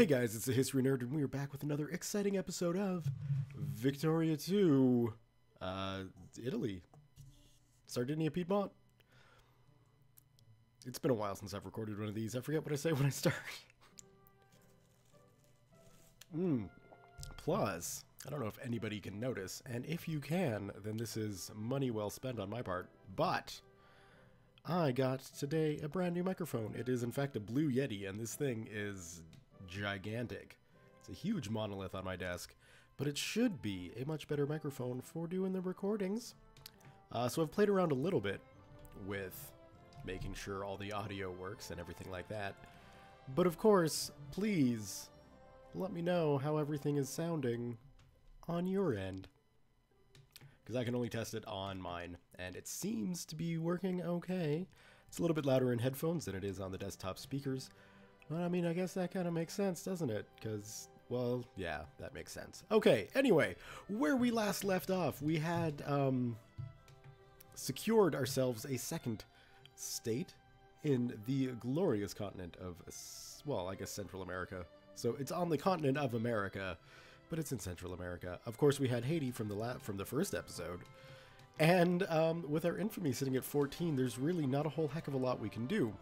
Hey guys, it's the History Nerd, and we are back with another exciting episode of Victoria 2, Italy. Sardinia, Piedmont. It's been a while since I've recorded one of these. I forget what I say when I start. Plus, I don't know if anybody can notice, and if you can, then this is money well spent on my part, but I got today a brand new microphone. It is in fact a Blue Yeti, and this thing is gigantic. It's a huge monolith on my desk, but it should be a much better microphone for doing the recordings. So I've played around a little bit with making sure all the audio works and everything like that. But of course, please let me know how everything is sounding on your end, because I can only test it on mine, and it seems to be working okay. It's a little bit louder in headphones than it is on the desktop speakers. Well, I mean, I guess that kind of makes sense, doesn't it? Because, well, yeah, that makes sense. Okay, anyway, where we last left off, we had secured ourselves a second state in the glorious continent of, well, I guess Central America. So it's on the continent of America, but it's in Central America. Of course, we had Haiti from the first episode. And with our infamy sitting at 14, there's really not a whole heck of a lot we can do.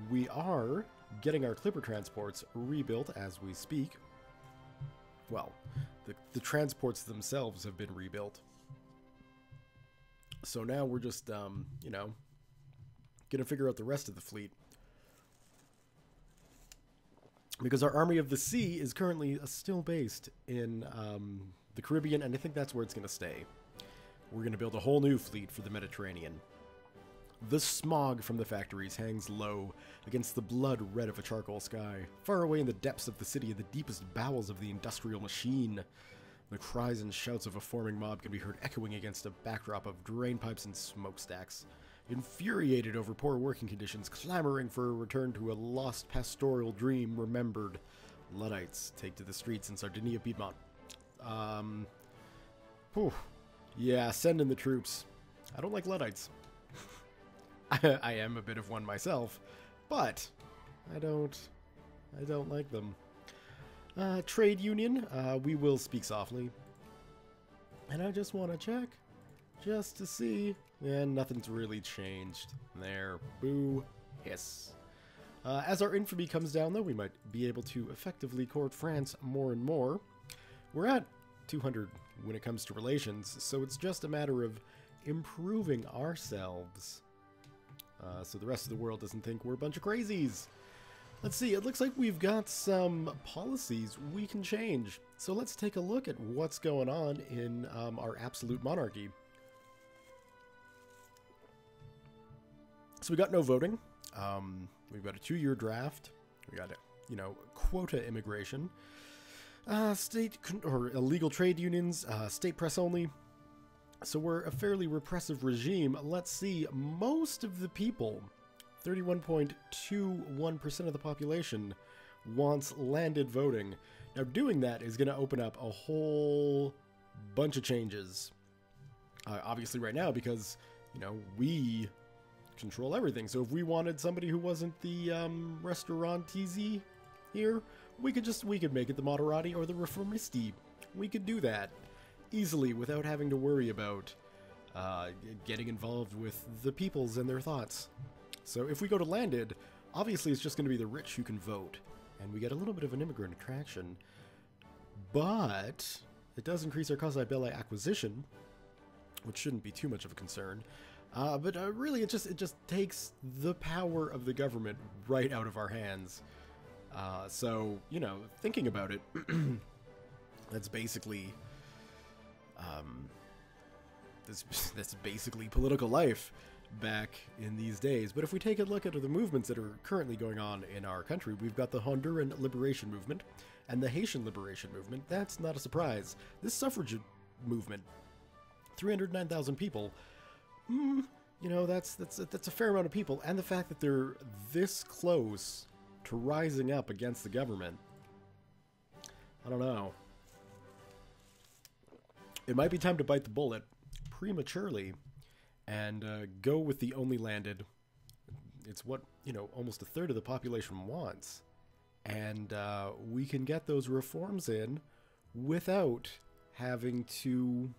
We are getting our clipper transports rebuilt as we speak. Well, the transports themselves have been rebuilt. So now we're just, you know, gonna figure out the rest of the fleet. Because our Army of the Sea is currently still based in the Caribbean, and I think that's where it's gonna stay. We're gonna build a whole new fleet for the Mediterranean. The smog from the factories hangs low against the blood red of a charcoal sky. Far away in the depths of the city, in the deepest bowels of the industrial machine, the cries and shouts of a forming mob can be heard echoing against a backdrop of drain pipes and smokestacks. Infuriated over poor working conditions, clamoring for a return to a lost pastoral dream remembered, Luddites take to the streets in Sardinia, Piedmont. Yeah, send in the troops. I don't like Luddites. I am a bit of one myself, but I don't like them. Trade union, we will speak softly. And I just want to check, just to see, and nothing's really changed there. Boo, hiss. As our infamy comes down, though, we might be able to effectively court France more and more. We're at 200 when it comes to relations, so it's just a matter of improving ourselves. So the rest of the world doesn't think we're a bunch of crazies. Let's see, it looks like we've got some policies we can change. So let's take a look at what's going on in our absolute monarchy. So we got no voting. We've got a 2-year draft. We got, you know, quota immigration. State or illegal trade unions, state press only. So we're a fairly repressive regime. Let's see, most of the people, 31.21% of the population, wants landed voting. Now doing that is going to open up a whole bunch of changes. Obviously right now, because, you know, we control everything. So if we wanted somebody who wasn't the restaurantese here, we could make it the Moderati or the Reformisti. We could do that easily without having to worry about getting involved with the peoples and their thoughts. So if we go to landed, obviously it's just going to be the rich who can vote, and we get a little bit of an immigrant attraction, but it does increase our causa belli acquisition, which shouldn't be too much of a concern. But really, it just takes the power of the government right out of our hands. So, you know, thinking about it, that's basically that's basically political life back in these days. But if we take a look at the movements that are currently going on in our country, we've got the Honduran Liberation Movement and the Haitian Liberation Movement. That's not a surprise. This suffrage movement, 309,000 people. You know, that's a fair amount of people, and the fact that they're this close to rising up against the government, I don't know. It might be time to bite the bullet prematurely and go with the only landed. It's what, you know, almost a third of the population wants. and we can get those reforms in without having to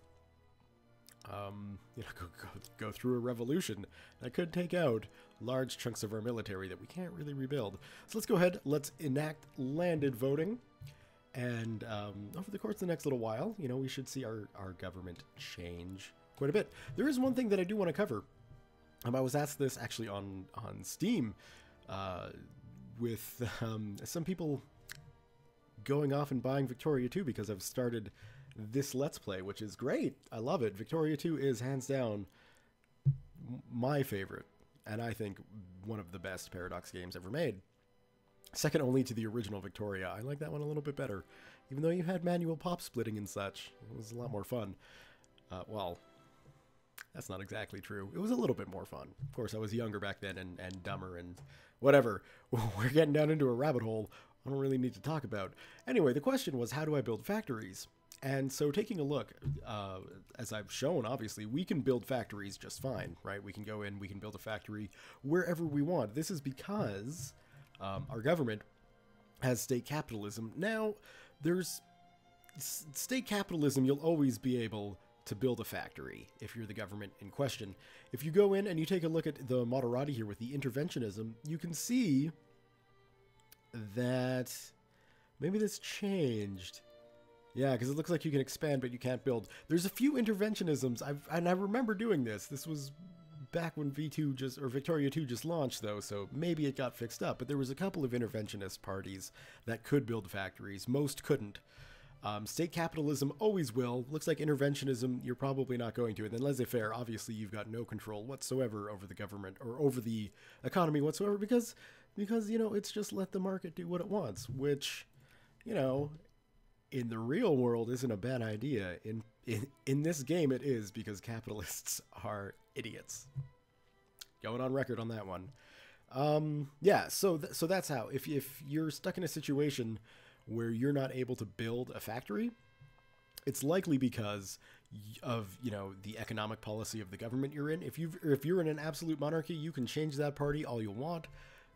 go through a revolution that could take out large chunks of our military that we can't really rebuild. So let's go ahead, let's enact landed voting, and over the course of the next little while, we should see our government change quite a bit. There is one thing that I do want to cover. I was asked this actually on Steam, with some people going off and buying Victoria 2 because I've started this Let's Play, which is great. I love it. Victoria 2 is hands down my favorite, and I think one of the best Paradox games ever made. Second only to the original Victoria. I like that one a little bit better. Even though you had manual pop splitting and such, it was a lot more fun. Well, that's not exactly true. It was a little bit more fun. Of course, I was younger back then and dumber and whatever. We're getting down into a rabbit hole I don't really need to talk about. Anyway, the question was, how do I build factories? And so taking a look, as I've shown, obviously, we can build factories just fine, right? We can go in, we can build a factory wherever we want. This is because our government has state capitalism. Now, there's state capitalism, you'll always be able to build a factory if you're the government in question. If you go in and you take a look at the moderati here with the interventionism, you can see that maybe this changed. Yeah, because it looks like you can expand, but you can't build. There's a few interventionisms, and I remember doing this. This was back when Victoria 2 just launched, though, so maybe it got fixed up. But there was a couple of interventionist parties that could build factories. Most couldn't. State capitalism always will. Looks like interventionism, you're probably not going to. And then laissez-faire, obviously, you've got no control whatsoever over the government or over the economy whatsoever because it's just let the market do what it wants, which, in the real world isn't a bad idea. In this game it is, because capitalists are idiots. Going on record on that one. Yeah, so that's how. If you're stuck in a situation where you're not able to build a factory, it's likely because of the economic policy of the government you're in. If you're in an absolute monarchy, you can change that party all you want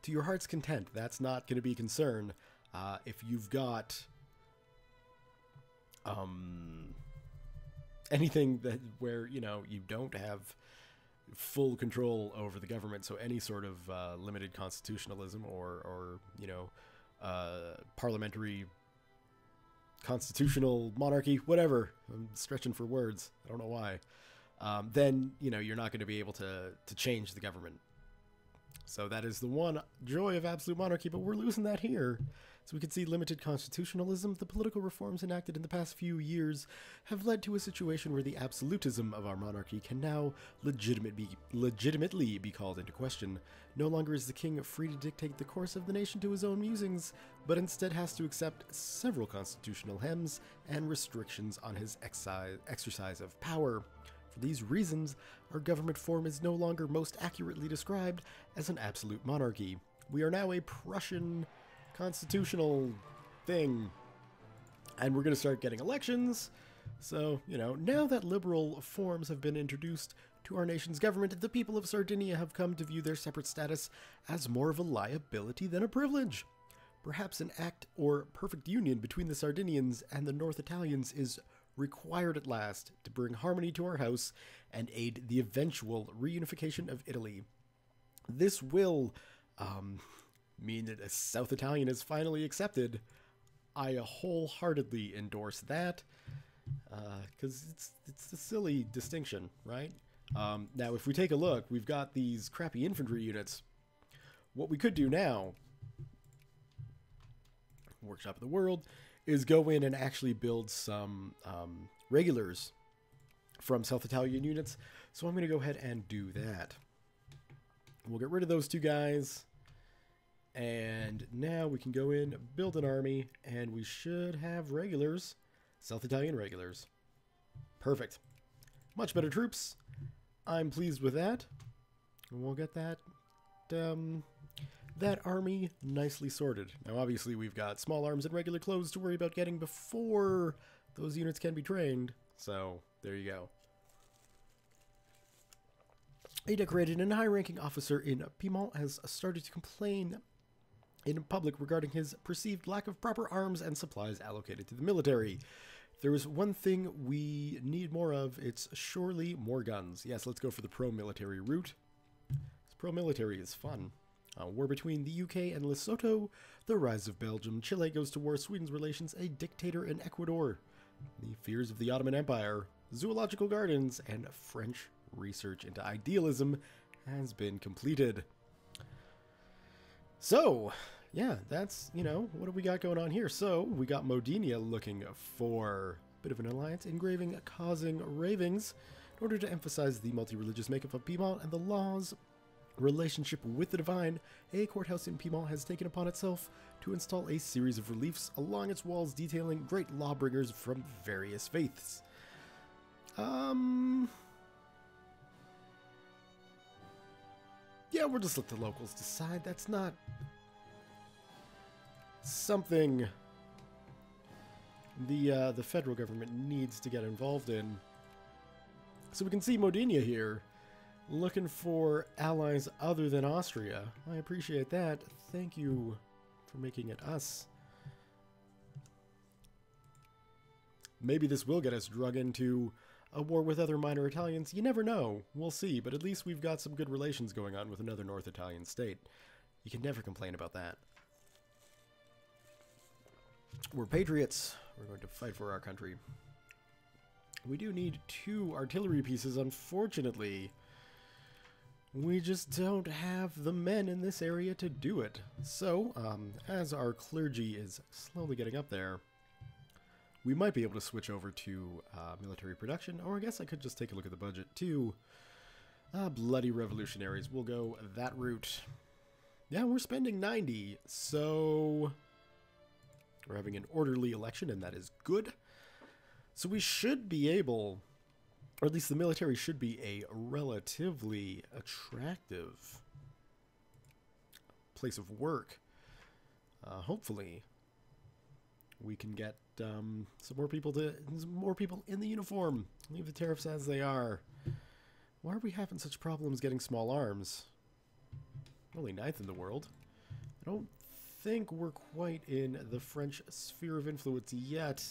to your heart's content. That's not going to be a concern. If you've got anything where you don't have full control over the government, so any sort of limited constitutionalism or parliamentary constitutional monarchy, whatever, I'm stretching for words, I don't know why, then you're not going to be able to change the government. So that is the one joy of absolute monarchy, but we're losing that here. So we can see limited constitutionalism. The political reforms enacted in the past few years have led to a situation where the absolutism of our monarchy can now legitimately be called into question. No longer is the king free to dictate the course of the nation to his own musings, but instead has to accept several constitutional hems and restrictions on his exercise of power. For these reasons, our government form is no longer most accurately described as an absolute monarchy. We are now a Prussian constitutional thing, and we're going to start getting elections. So, now that liberal forms have been introduced to our nation's government, the people of Sardinia have come to view their separate status as more of a liability than a privilege. Perhaps an act or perfect union between the Sardinians and the North Italians is required at last to bring harmony to our house and aid the eventual reunification of Italy. This will mean that a South Italian is finally accepted. I wholeheartedly endorse that, because it's a silly distinction, right? Now, if we take a look, we've got these crappy infantry units. What we could do now, Workshop of the World, is go in and actually build some regulars from South Italian units. So I'm going to go ahead and do that. We'll get rid of those two guys. And now we can go in, build an army, and we should have regulars. South Italian regulars. Perfect. Much better troops. I'm pleased with that. And we'll get that army nicely sorted. Now, obviously, we've got small arms and regular clothes to worry about getting before those units can be trained. So, there you go. A decorated and high-ranking officer in Piedmont has started to complain in public regarding his perceived lack of proper arms and supplies allocated to the military. If there is one thing we need more of, it's surely more guns. Yes, let's go for the pro-military route. Pro-military is fun. War between the UK and Lesotho, the rise of Belgium, Chile goes to war, Sweden's relations, a dictator in Ecuador, the fears of the Ottoman Empire, zoological gardens, and French research into idealism has been completed. So, yeah, that's, what do we got going on here? So, we got Modinia looking for a bit of an alliance, engraving causing ravings, in order to emphasize the multi-religious makeup of Piedmont and the law's relationship with the divine. A courthouse in Piedmont has taken upon itself to install a series of reliefs along its walls detailing great lawbringers from various faiths. Yeah, we'll just let the locals decide. That's not something the federal government needs to get involved in. So we can see Modinia here looking for allies other than Austria. I appreciate that. Thank you for making it us. Maybe this will get us drug into a war with other minor Italians. You never know. We'll see. But at least we've got some good relations going on with another North Italian state. You can never complain about that. We're patriots. We're going to fight for our country. We do need 2 artillery pieces, unfortunately. We just don't have the men in this area to do it. So, as our clergy is slowly getting up there, we might be able to switch over to military production, or I guess I could just take a look at the budget too. Bloody revolutionaries. We'll go that route. Yeah, we're spending 90, so we're having an orderly election, and that is good. So we should be able, or at least the military should be a relatively attractive place of work. Hopefully, we can get some more people in the uniform. Leave the tariffs as they are. Why are we having such problems getting small arms? Only 9th in the world. I don't think we're quite in the French sphere of influence yet.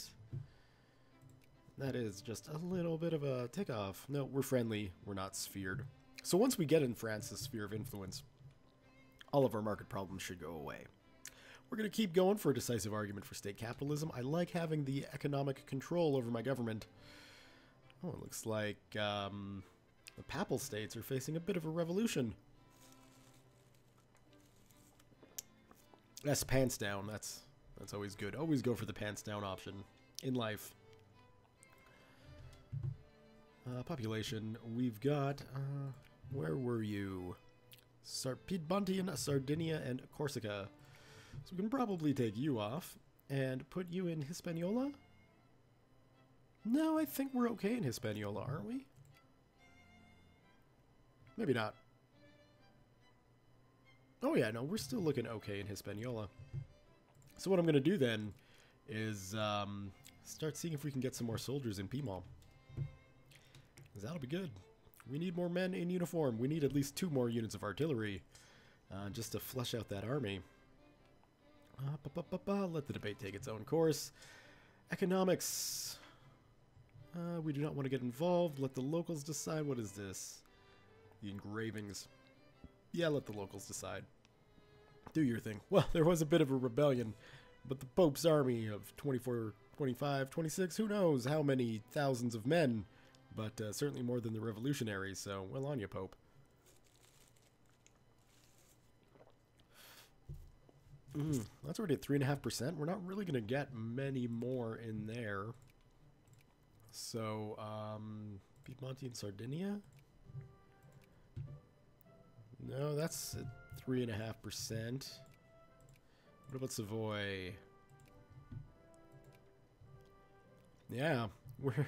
That is just a little bit of a tick-off. No, we're friendly. We're not sphered. So once we get in France's sphere of influence, all of our market problems should go away. We're going to keep going for a decisive argument for state capitalism. I like having the economic control over my government. Oh, it looks like the Papal States are facing a bit of a revolution. That's pants down. That's always good. Always go for the pants down option in life. Population, we've got, where were you? Piedmontian, Sardinia, and Corsica. So we can probably take you off and put you in Hispaniola. No, I think we're okay in Hispaniola, aren't we? Maybe not. Oh yeah, no, we're still looking okay in Hispaniola. So what I'm going to do then is start seeing if we can get some more soldiers in Piedmont. That'll be good. We need more men in uniform. We need at least 2 more units of artillery just to flesh out that army. Let the debate take its own course. Economics. We do not want to get involved. Let the locals decide. What is this? The engravings. Yeah, let the locals decide. Do your thing. Well, there was a bit of a rebellion, but the Pope's army of 24, 25, 26, who knows how many thousands of men, but certainly more than the revolutionaries, so well on you, Pope. That's already at 3.5%. We're not really going to get many more in there. So, Piedmonte and Sardinia? No, that's at 3.5%. What about Savoy? Yeah, we're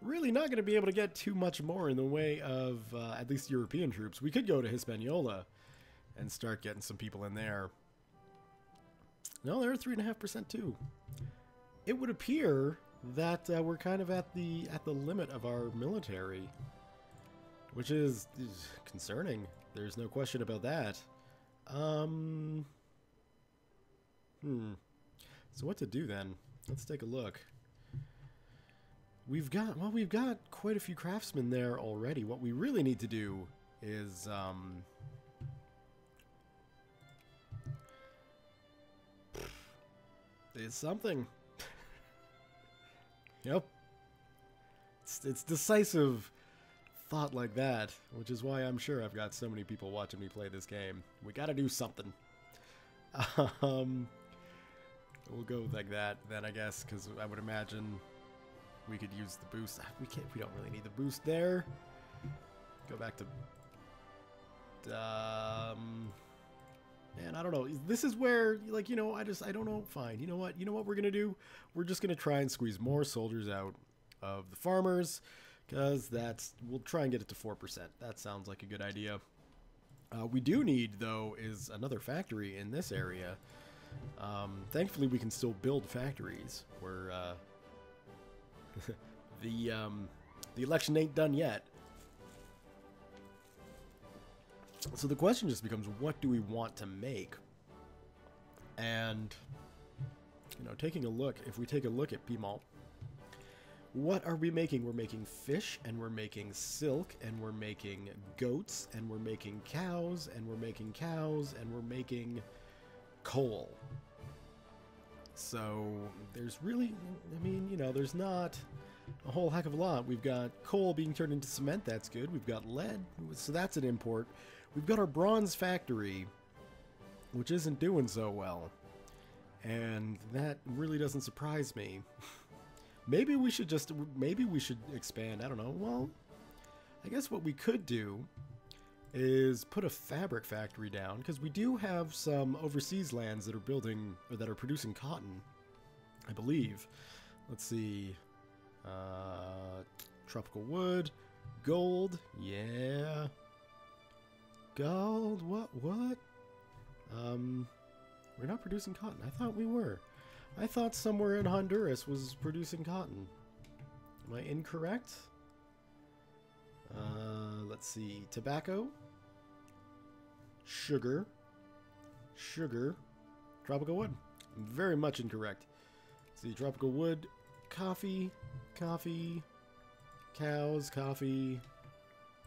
really not going to be able to get too much more in the way of at least European troops. We could go to Hispaniola and start getting some people in there. No, they're at 3.5% too. It would appear that we're kind of at the limit of our military, which is concerning. There's no question about that. So what to do then? Let's take a look. We've got quite a few craftsmen there already. What we really need to do is something. Yep. It's decisive thought like that, which is why I'm sure I've got so many people watching me play this game. We gotta do something. We'll go like that then, I guess, because I would imagine we could use the boost. We don't really need the boost there. Go back to man, I don't know. This is where, like, you know, I don't know. Fine. You know what we're gonna do? We're just gonna try and squeeze more soldiers out of the farmers, because we'll try and get it to 4%. That sounds like a good idea. We do need, though, is another factory in this area. Thankfully, we can still build factories. We're the election ain't done yet. So the question just becomes, what do we want to make? And, you know, if we take a look at Piedmont, what are we making? We're making fish, and we're making silk, and we're making goats, and we're making cows, and we're making cows, and we're making coal. So there's really, I mean, you know, there's not a whole heck of a lot. We've got coal being turned into cement. That's good. We've got lead, so that's an import. We've got our bronze factory, which isn't doing so well, and that really doesn't surprise me. Maybe we should expand. I don't know. Well, I guess what we could do is put a fabric factory down, because we do have some overseas lands that are producing cotton, I believe. Let's see. Tropical wood, gold, yeah. Gold, what? We're not producing cotton. I thought we were. I thought somewhere in Honduras was producing cotton. Am I incorrect? Let's see. Tobacco. Sugar. Tropical wood. I'm very much incorrect. Let's see. Tropical wood. Coffee. Cows. Coffee.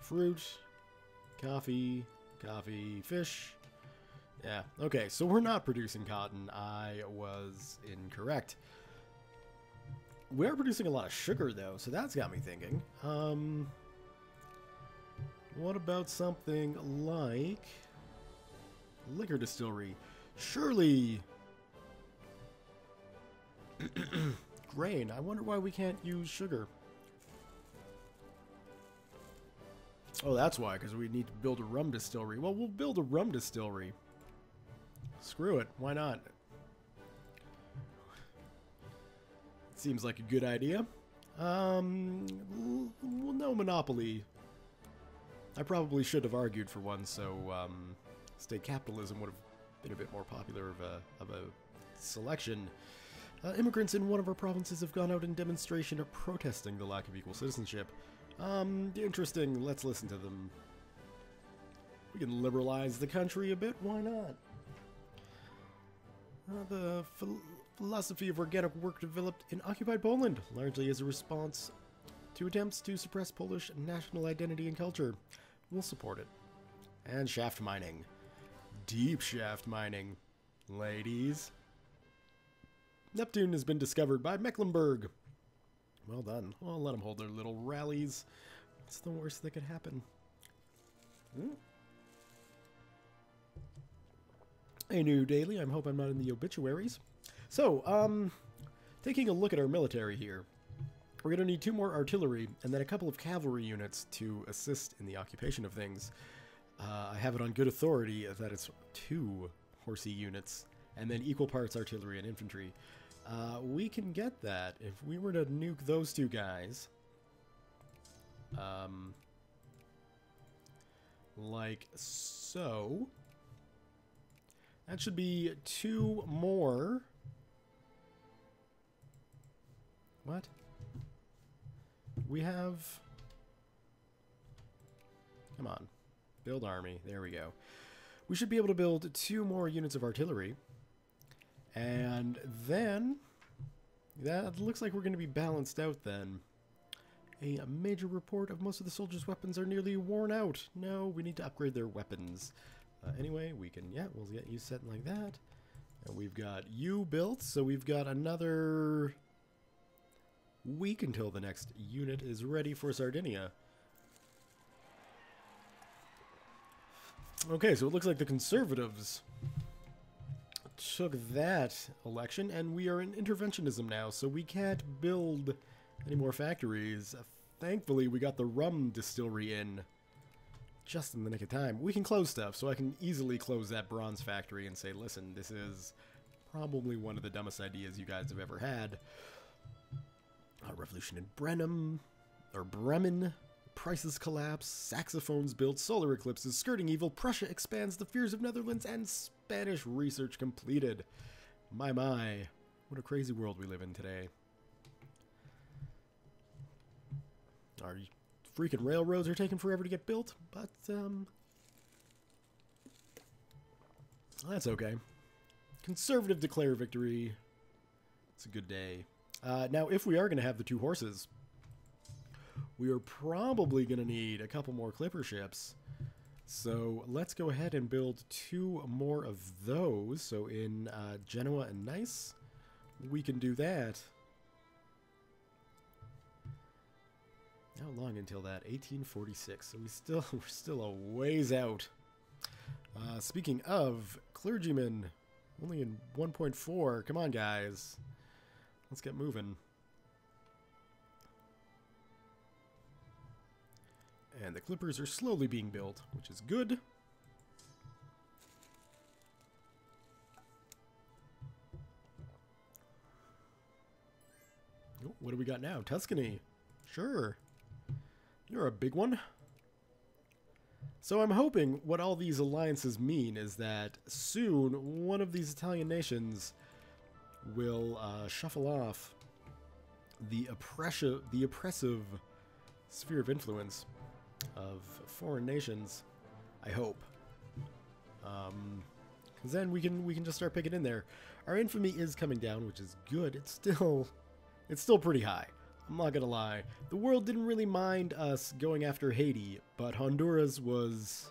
Fruit. Coffee. Fish. Yeah, okay, so we're not producing cotton. I was incorrect. We are producing a lot of sugar, though, so that's got me thinking. What about something like liquor distillery? Surely grain. I wonder why we can't use sugar. Oh, that's why, because we need to build a rum distillery. Well, we'll build a rum distillery. Screw it. Why not? Seems like a good idea. Well, no monopoly. I probably should have argued for one, so state capitalism would have been a bit more popular of a selection. Immigrants in one of our provinces have gone out in demonstration of protesting the lack of equal citizenship. Interesting. Let's listen to them. We can liberalize the country a bit. Why not? The philosophy of organic work developed in occupied Poland, largely as a response to attempts to suppress Polish national identity and culture. We'll support it. And shaft mining. Deep shaft mining. Ladies. Neptune has been discovered by Mecklenburg. Well done. Well, let them hold their little rallies. What's the worst that could happen? A new daily. I hope I'm not in the obituaries. So, taking a look at our military here. We're going to need 2 more artillery and then a couple of cavalry units to assist in the occupation of things. I have it on good authority that it's 2 horsey units and then equal parts artillery and infantry. We can get that if we were to nuke those 2 guys. Like so. That should be 2 more. What? We have... Come on. Build army. There we go. We should be able to build 2 more units of artillery. And then, that looks like we're going to be balanced out then. A major report of most of the soldiers' weapons are nearly worn out. No, we need to upgrade their weapons. Anyway, we can, yeah, we'll get you set like that. And we've got you built, so we've got another week until the next unit is ready for Sardinia. Okay, so it looks like the Conservatives took that election, and we are in interventionism now, so we can't build any more factories. Thankfully, we got the rum distillery in just in the nick of time. We can close stuff, so I can easily close that bronze factory and say, listen, this is probably one of the dumbest ideas you guys have ever had. Revolution in Bremen, prices collapse, saxophones built, solar eclipses, skirting evil, Prussia expands the fears of Netherlands, and Spanish research completed. My, what a crazy world we live in today. Our freaking railroads are taking forever to get built, but that's okay. Conservative declare victory. It's a good day. Now, if we are going to have the 2 horses, we are probably going to need a couple more clipper ships. So let's go ahead and build 2 more of those. So in Genoa and Nice, we can do that. How long until that? 1846. So we're still a ways out. Speaking of clergymen, only in 1.4. Come on, guys. Let's get moving. And the clippers are slowly being built, which is good. Oh, what do we got now? Tuscany. Sure. You're a big one. So I'm hoping what all these alliances mean is that soon one of these Italian nations will shuffle off the oppressive sphere of influence of foreign nations. I hope, because then we can just start picking in there. Our infamy is coming down, which is good. It's still pretty high. I'm not gonna lie. The world didn't really mind us going after Haiti, but Honduras was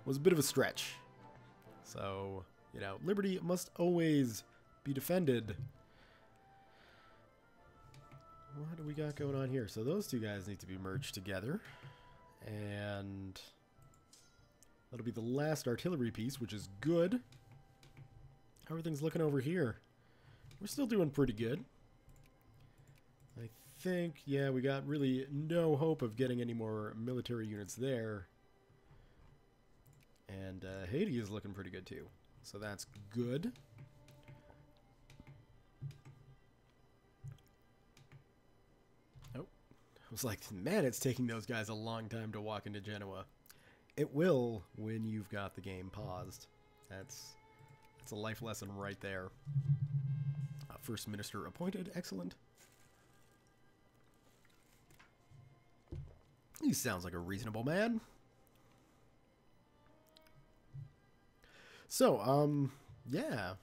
a bit of a stretch. So, you know, liberty must always be defended. What do we got going on here? So those 2 guys need to be merged together. And that'll be the last artillery piece, which is good. How are things looking over here? We're still doing pretty good. I think, yeah, we got really no hope of getting any more military units there. And Haiti is looking pretty good too. So that's good. Oh, I was like, man, it's taking those guys a long time to walk into Genoa. It will when you've got the game paused. That's a life lesson right there. First Minister appointed. Excellent. He sounds like a reasonable man. So, yeah.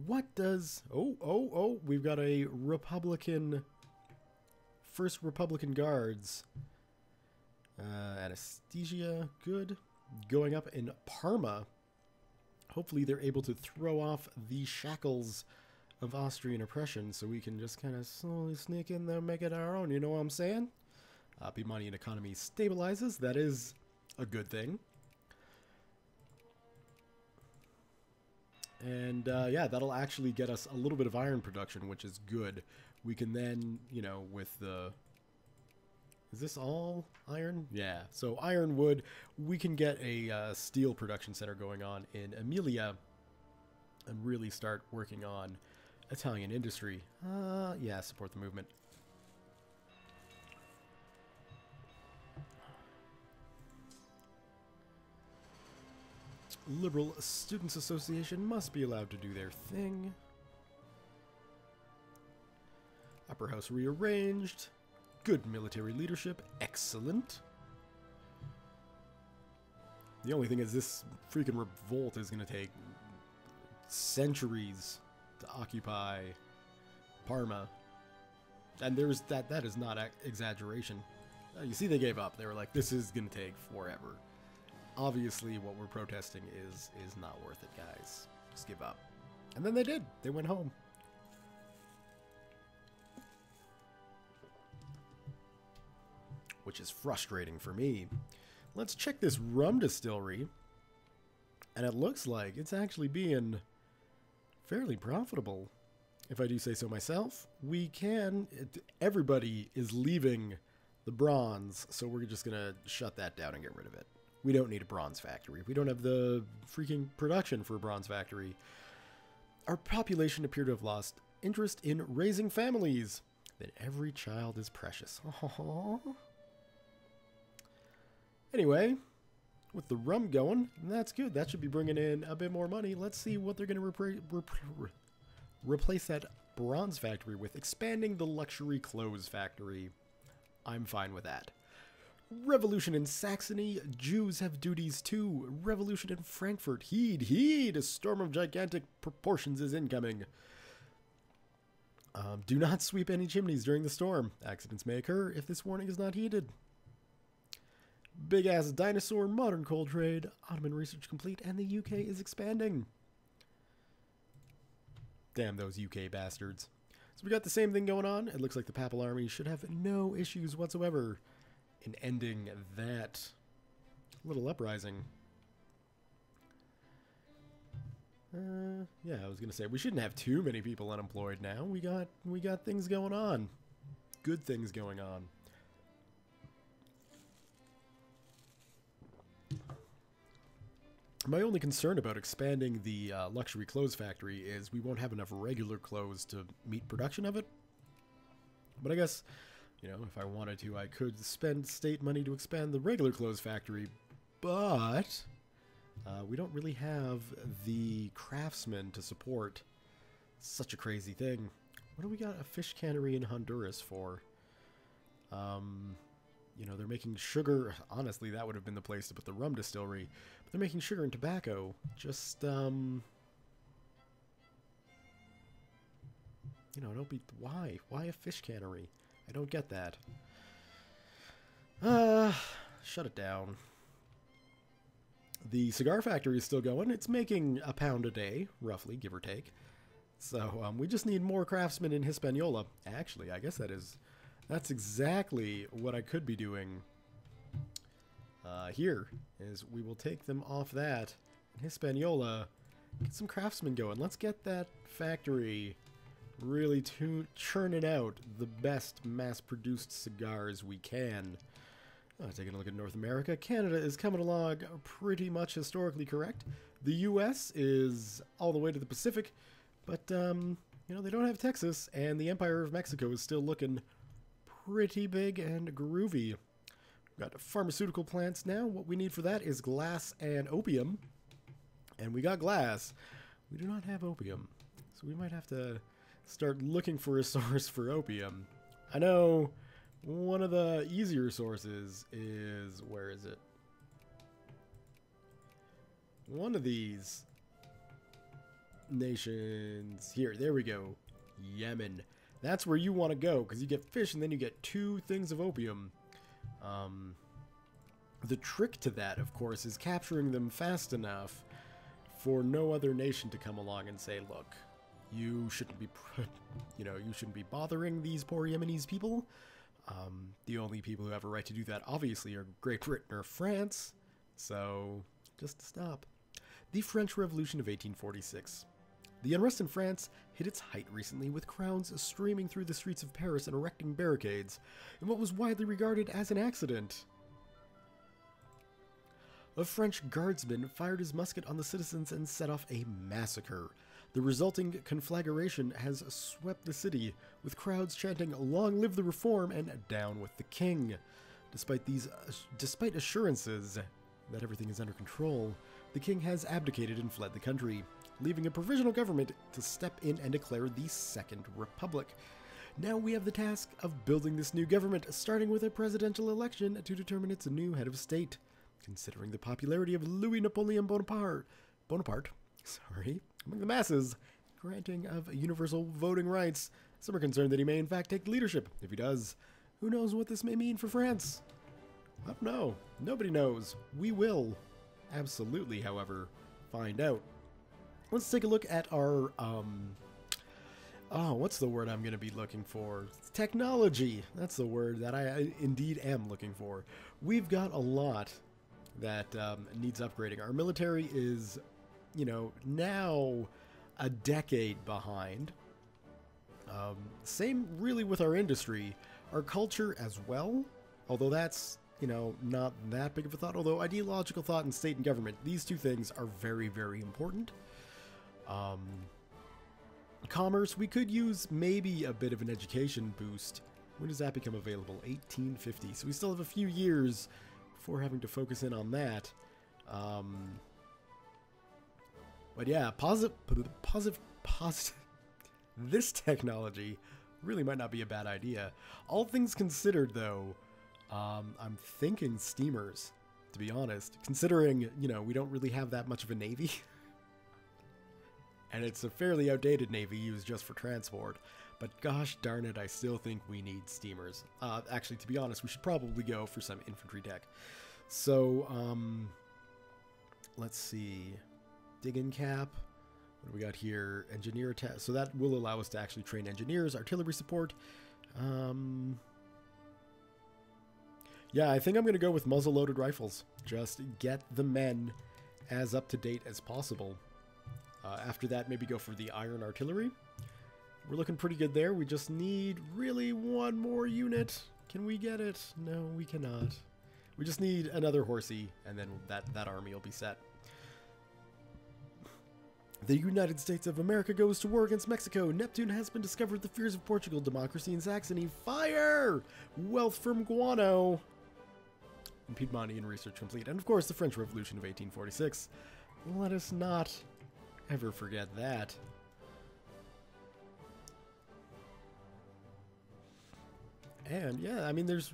What does... Oh, we've got a Republican... First Republican Guards. Anesthesia, good. Going up in Parma. Hopefully they're able to throw off the shackles of Austrian oppression so we can just kind of slowly sneak in there and make it our own, you know what I'm saying? Money economy stabilizes. That is a good thing. And yeah, that'll actually get us a little bit of iron production, which is good. We can then, you know, with the... Is this all iron? Yeah. So ironwood, we can get a steel production center going on in Emilia and really start working on Italian industry. Yeah, support the movement. Liberal Students Association must be allowed to do their thing. Upper House rearranged. Good military leadership. Excellent. The only thing is this freaking revolt is going to take centuries to occupy Parma. And there's that is not exaggeration. You see, they gave up. They were like, this is going to take forever. Obviously, what we're protesting is not worth it, guys. Just give up. And then they did. They went home. Which is frustrating for me. Let's check this rum distillery. And it looks like it's actually being fairly profitable, if I do say so myself. Everybody is leaving the bronze, so we're just going to shut that down and get rid of it. We don't need a bronze factory. We don't have the freaking production for a bronze factory. Our population appear to have lost interest in raising families. Then every child is precious. Aww. Anyway, with the rum going, that's good. That should be bringing in a bit more money. Let's see what they're going to replace that bronze factory with. Expanding the luxury clothes factory. I'm fine with that. Revolution in Saxony. Jews have duties too. Revolution in Frankfurt. Heed, heed! A storm of gigantic proportions is incoming. Do not sweep any chimneys during the storm. Accidents may occur if this warning is not heeded. Big ass dinosaur, modern coal trade, Ottoman research complete, and the UK is expanding. Damn those UK bastards. So we got the same thing going on. It looks like the Papal Army should have no issues whatsoever in ending that little uprising. Yeah, I was gonna say we shouldn't have too many people unemployed now. We got things going on. Good things going on. My only concern about expanding the luxury clothes factory is we won't have enough regular clothes to meet production of it. But I guess, you know, if I wanted to, I could spend state money to expand the regular clothes factory. But we don't really have the craftsmen to support such a crazy thing. What do we got a fish cannery in Honduras for? You know, they're making sugar. Honestly, that would have been the place to put the rum distillery. But they're making sugar and tobacco. Just, you know, don't be... Why? Why a fish cannery? I don't get that. Shut it down. The cigar factory is still going. It's making £1 a day, roughly, give or take. So, we just need more craftsmen in Hispaniola. Actually, I guess that's exactly what I could be doing here, is we will take them off that. In Hispaniola, get some craftsmen going. Let's get that factory really churning out the best mass-produced cigars we can. Taking a look at North America, Canada is coming along pretty much historically correct. The U.S. is all the way to the Pacific, but, you know, they don't have Texas, and the Empire of Mexico is still looking pretty big and groovy. We've got pharmaceutical plants now. What we need for that is glass and opium. And we got glass. We do not have opium. So we might have to start looking for a source for opium. I know one of the easier sources is... Where is it? One of these nations... Here, there we go. Yemen. That's where you want to go, because you get fish and then you get 2 things of opium. The trick to that, of course, is capturing them fast enough for no other nation to come along and say, look, you shouldn't be, you know, you shouldn't be bothering these poor Yemenis people. The only people who have a right to do that, obviously, are Great Britain or France. So, just stop. The French Revolution of 1846. The unrest in France hit its height recently, with crowds streaming through the streets of Paris and erecting barricades in what was widely regarded as an accident. A French guardsman fired his musket on the citizens and set off a massacre. The resulting conflagration has swept the city, with crowds chanting, "Long live the reform" and "Down with the king." Despite assurances that everything is under control, the king has abdicated and fled the country, leaving a provisional government to step in and declare the Second Republic. Now we have the task of building this new government, starting with a presidential election to determine its new head of state. Considering the popularity of Louis Napoleon Bonaparte, Among the masses, granting of universal voting rights. Some are concerned that he may in fact take leadership. If he does, who knows what this may mean for France? I don't know. Nobody knows. We will absolutely, however, find out. Let's take a look at our, what's the word I'm going to be looking for? Technology. That's the word that I indeed am looking for. We've got a lot that needs upgrading. Our military is, you know, now a decade behind. Same really with our industry. Our culture as well, although that's, you know, not that big of a thought. Although ideological thought and state and government, these two things are very, very important. Commerce, we could use maybe a bit of an education boost. When does that become available? 1850. So we still have a few years before having to focus in on that. But yeah, positive. This technology really might not be a bad idea. All things considered, though, I'm thinking steamers, to be honest. Considering, you know, we don't really have that much of a navy. And it's a fairly outdated navy used just for transport. But gosh darn it, I still think we need steamers. Actually, to be honest, we should probably go for some infantry tech. So, let's see. Dig-in cap. What do we got here? Engineer attack. So that will allow us to actually train engineers. Artillery support. Yeah, I think I'm going to go with muzzle-loaded rifles. Just get the men as up-to-date as possible. After that, maybe go for the iron artillery. We're looking pretty good there. We just need really one more unit. Can we get it? No, we cannot. We just need another horsey, and then that army will be set. The United States of America goes to war against Mexico. Neptune has been discovered. The fears of Portugal. Democracy in Saxony. Fire! Wealth from guano. And Piedmontian research complete. And of course, the French Revolution of 1846. Let us not ever forget that. And yeah, I mean, there's...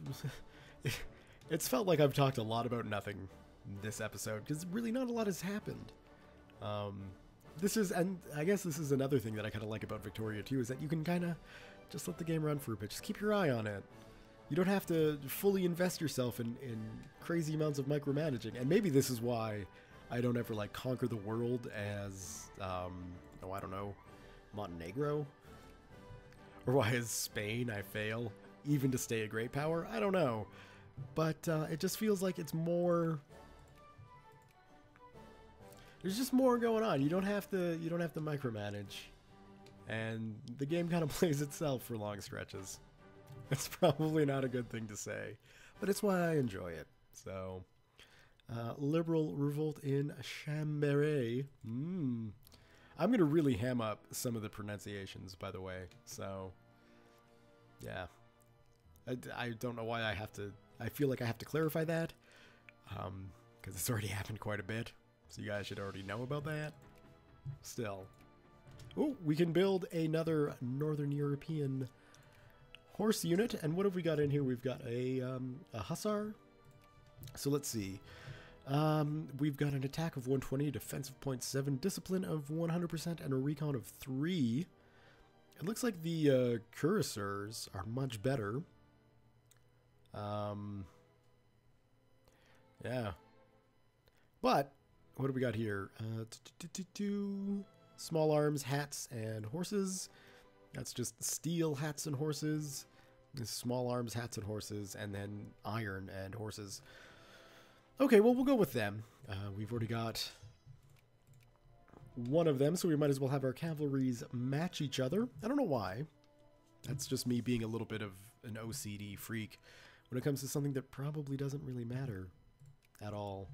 it's felt like I've talked a lot about nothing this episode, because really not a lot has happened. And I guess this is another thing that I kind of like about Victoria too, is that you can kind of just let the game run for a bit. Just keep your eye on it. You don't have to fully invest yourself in crazy amounts of micromanaging. And maybe this is why I don't ever like conquer the world as, oh, I don't know, Montenegro? Or why as Spain I fail, even to stay a great power? I don't know. But it just feels like it's more... There's just more going on. You don't have to micromanage. And the game kind of plays itself for long stretches. It's probably not a good thing to say, but it's why I enjoy it. So, liberal revolt in Chambéry. I'm going to really ham up some of the pronunciations, by the way. So, yeah. I don't know why I feel like I have to clarify that. Because it's already happened quite a bit. So you guys should already know about that. Still. Oh, we can build another Northern European horse unit. And what have we got in here? We've got a hussar. So let's see. We've got an attack of 120, defensive 0.7, discipline of 100%, and a recon of 3. It looks like the cuirassiers are much better. Yeah. But... what do we got here? Small arms, hats, and horses. That's just steel, hats, and horses. Small arms, hats, and horses, and then iron and horses. Okay, well, we'll go with them. We've already got one of them, so we might as well have our cavalries match each other. I don't know why. That's just me being a little bit of an OCD freak when it comes to something that probably doesn't really matter at all.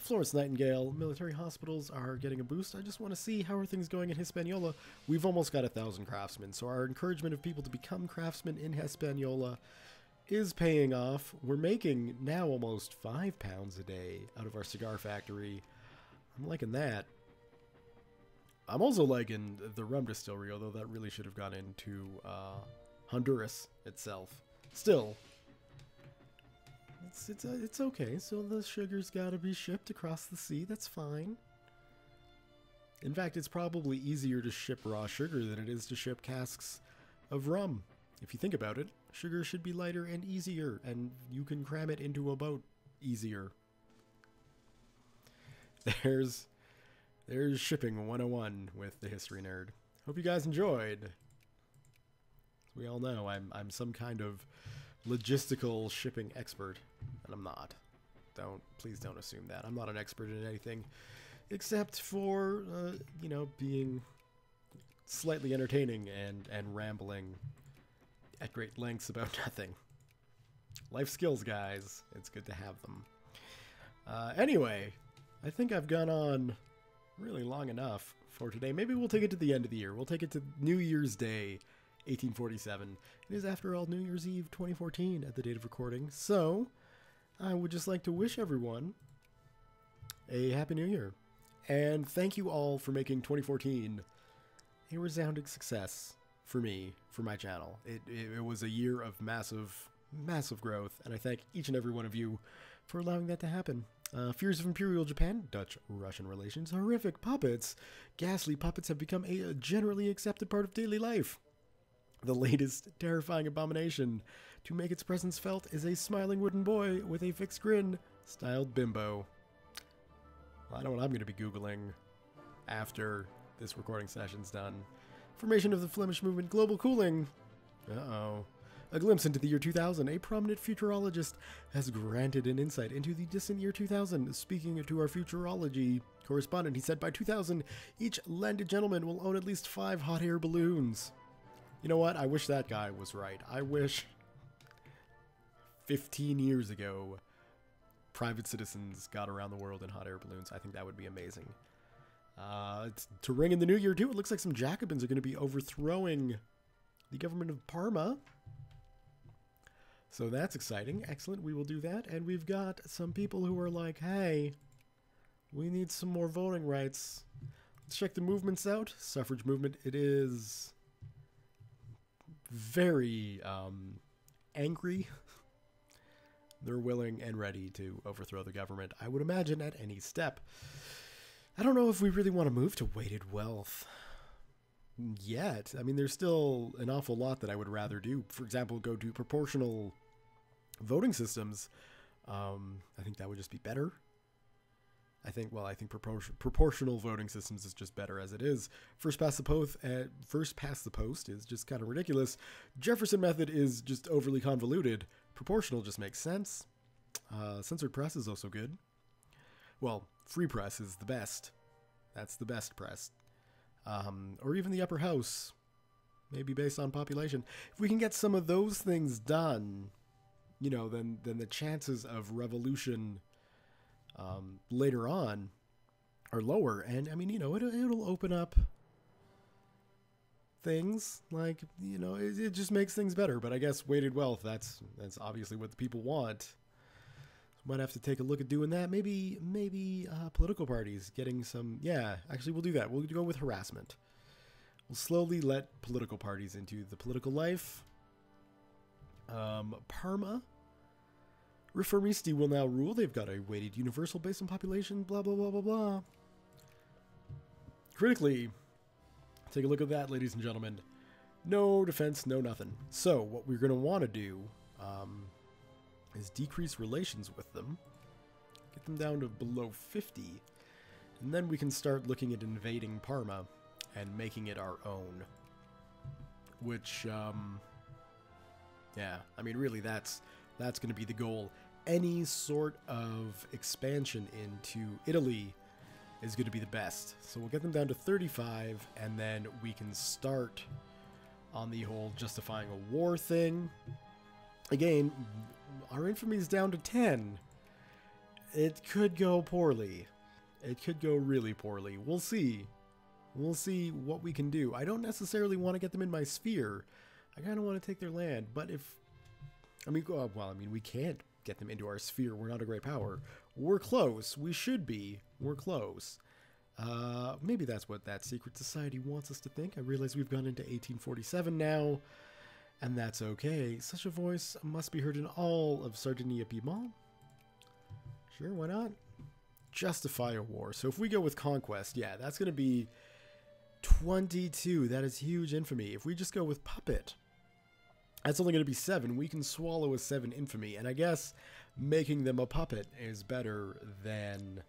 Florence Nightingale, military hospitals are getting a boost. I just want to see how are things going in Hispaniola. We've almost got 1,000 craftsmen, so our encouragement of people to become craftsmen in Hispaniola is paying off. We're making now almost £5 a day out of our cigar factory. I'm liking that. I'm also liking the rum distillery, although that really should have gone into Honduras itself. Still, it's okay. So the sugar's got to be shipped across the sea. That's fine. In fact, it's probably easier to ship raw sugar than it is to ship casks of rum. If you think about it, sugar should be lighter and easier, and you can cram it into a boat easier. There's shipping 101 with the History Nerd. Hope you guys enjoyed. As we all know, I'm some kind of logistical shipping expert, and I'm not. Please don't assume that. I'm not an expert in anything except for you know, being slightly entertaining and rambling at great lengths about nothing. Life skills, guys. It's good to have them. Anyway, I think I've gone on really long enough for today. Maybe we'll take it to the end of the year. We'll take it to New Year's Day, 1847. It is, after all, New Year's Eve 2014 at the date of recording. So, I would just like to wish everyone a Happy New Year. And thank you all for making 2014 a resounding success for me, for my channel. It was a year of massive, massive growth, and I thank each and every one of you for allowing that to happen. Fears of Imperial Japan, Dutch-Russian relations, horrific puppets. Ghastly puppets have become a generally accepted part of daily life. The latest terrifying abomination to make its presence felt is a smiling wooden boy with a fixed grin, styled bimbo. Well, I know what I'm going to be Googling after this recording session's done. Formation of the Flemish movement, global cooling. Uh-oh. A glimpse into the year 2000. A prominent futurologist has granted an insight into the distant year 2000. Speaking to our futurology correspondent, he said by 2000, each landed gentleman will own at least 5 hot air balloons. You know what? I wish that guy was right. I wish 15 years ago, private citizens got around the world in hot air balloons. I think that would be amazing. To ring in the new year, too, it looks like some Jacobins are going to be overthrowing the government of Parma. So that's exciting. Excellent. We will do that. And we've got some people who are like, hey, we need some more voting rights. Let's check the movements out. Suffrage movement. It is very angry. They're willing and ready to overthrow the government, I would imagine, at any step. I don't know if we really want to move to weighted wealth yet. I mean, there's still an awful lot that I would rather do. For example, go to proportional voting systems. I think that would just be better. I think proportional voting systems is just better as it is. First past the post is just kind of ridiculous. Jefferson method is just overly convoluted. Proportional just makes sense. Censored press is also good. Well, free press is the best. That's the best press. Or even the upper house, maybe based on population. If we can get some of those things done, you know, then the chances of revolution later on are lower. And I mean, you know, it'll open up things like, you know, it just makes things better. But I guess weighted wealth, that's obviously what the people want. Might have to take a look at doing that. Maybe political parties getting some. Yeah, actually, we'll do that. We'll go with harassment. We'll slowly let political parties into the political life. Parma. Reformisti will now rule. They've got a weighted universal based on population. Blah, blah, blah, blah, blah. Critically, take a look at that, ladies and gentlemen. No defense, no nothing. So, what we're going to want to do is decrease relations with them, get them down to below 50, and then we can start looking at invading Parma and making it our own. Which, yeah, I mean, really, that's going to be the goal. Any sort of expansion into Italy is going to be the best. So we'll get them down to 35, and then we can start on the whole justifying a war thing. Again, our infamy is down to 10. It could go poorly. It could go really poorly. We'll see. We'll see what we can do. I don't necessarily want to get them in my sphere. I kind of want to take their land. But if... I mean, well, I mean, we can't get them into our sphere. We're not a great power. We're close. We should be. We're close. Maybe that's what that secret society wants us to think. I realize we've gone into 1847 now. And that's okay. Such a voice must be heard in all of Sardinia Piedmont. Sure, why not? justify a war. So if we go with conquest, yeah, that's going to be 22. That is huge infamy. If we just go with puppet, that's only going to be 7. We can swallow a 7 infamy. And I guess making them a puppet is better than,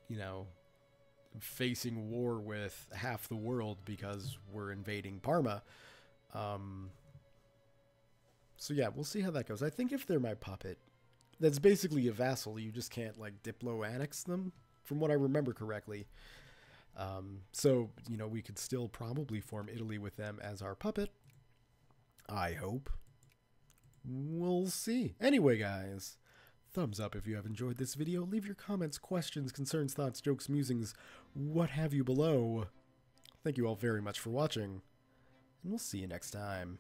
you know, facing war with half the world because we're invading Parma. So yeah, we'll see how that goes. I think if they're my puppet, that's basically a vassal. You just can't, like, diplo-annex them, from what I remember correctly. So, you know, we could still probably form Italy with them as our puppet. I hope. We'll see. Anyway, guys, thumbs up if you have enjoyed this video. Leave your comments, questions, concerns, thoughts, jokes, musings, what have you below. Thank you all very much for watching, and we'll see you next time.